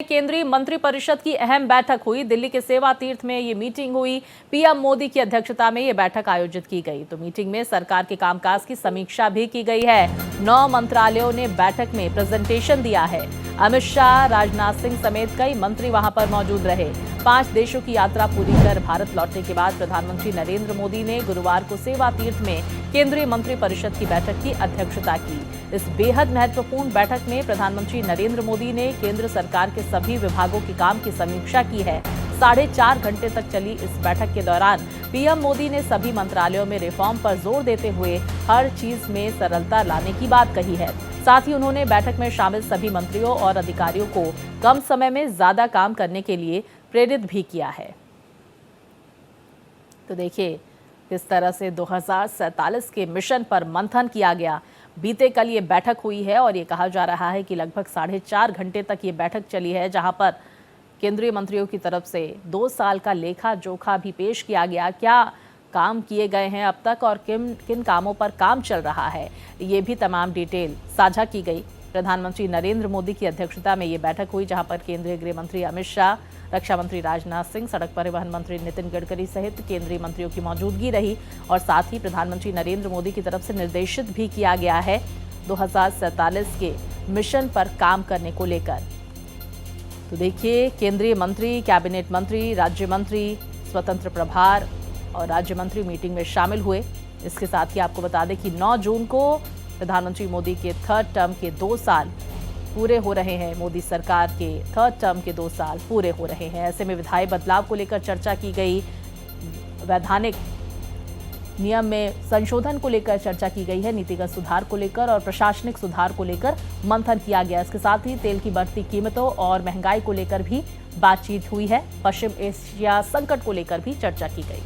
केंद्रीय मंत्रिपरिषद की अहम बैठक हुई। दिल्ली के सेवा तीर्थ में ये मीटिंग हुई। पीएम मोदी की अध्यक्षता में ये बैठक आयोजित की गई। तो मीटिंग में सरकार के कामकाज की समीक्षा भी की गई है। 9 मंत्रालयों ने बैठक में प्रेजेंटेशन दिया है। अमित शाह, राजनाथ सिंह समेत कई मंत्री वहां पर मौजूद रहे। 5 देशों की यात्रा पूरी कर भारत लौटने के बाद प्रधानमंत्री नरेंद्र मोदी ने गुरुवार को सेवा तीर्थ में केंद्रीय मंत्रिपरिषद की बैठक की अध्यक्षता की। इस बेहद महत्वपूर्ण बैठक में प्रधानमंत्री नरेंद्र मोदी ने केंद्र सरकार के सभी विभागों के काम की समीक्षा की है। 4.5 घंटे तक चली इस बैठक के दौरान पीएम मोदी ने सभी मंत्रालयों में रिफॉर्म पर जोर देते हुए हर चीज में सरलता लाने की बात कही है। साथ ही उन्होंने बैठक में शामिल सभी मंत्रियों और अधिकारियों को कम समय में ज्यादा काम करने के लिए प्रेरित भी किया है। तो देखिए किस तरह से 2047 के मिशन पर मंथन किया गया। बीते कल ये बैठक हुई है और ये कहा जा रहा है कि लगभग 4.5 घंटे तक ये बैठक चली है, जहां पर केंद्रीय मंत्रियों की तरफ से 2 साल का लेखा जोखा भी पेश किया गया। क्या काम किए गए हैं अब तक और किन किन कामों पर काम चल रहा है, ये भी तमाम डिटेल साझा की गई। प्रधानमंत्री नरेंद्र मोदी की अध्यक्षता में ये बैठक हुई, जहां पर केंद्रीय गृह मंत्री अमित शाह, रक्षा मंत्री राजनाथ सिंह, सड़क परिवहन मंत्री नितिन गडकरी सहित केंद्रीय मंत्रियों की मौजूदगी रही। और साथ ही प्रधानमंत्री नरेंद्र मोदी की तरफ से निर्देशित भी किया गया है 2047 के मिशन पर काम करने को लेकर। तो देखिए केंद्रीय मंत्री, कैबिनेट मंत्री, राज्य मंत्री, स्वतंत्र प्रभार और राज्य मंत्री मीटिंग में शामिल हुए। इसके साथ ही आपको बता दें कि 9 जून को प्रधानमंत्री मोदी के 3rd टर्म के 2 साल पूरे हो रहे हैं। मोदी सरकार के 3rd टर्म के 2 साल पूरे हो रहे हैं। ऐसे में विधायी बदलाव को लेकर चर्चा की गई, वैधानिक नियम में संशोधन को लेकर चर्चा की गई है, नीतिगत सुधार को लेकर और प्रशासनिक सुधार को लेकर मंथन किया गया। इसके साथ ही तेल की बढ़ती कीमतों और महंगाई को लेकर भी बातचीत हुई है। पश्चिम एशिया संकट को लेकर भी चर्चा की गई।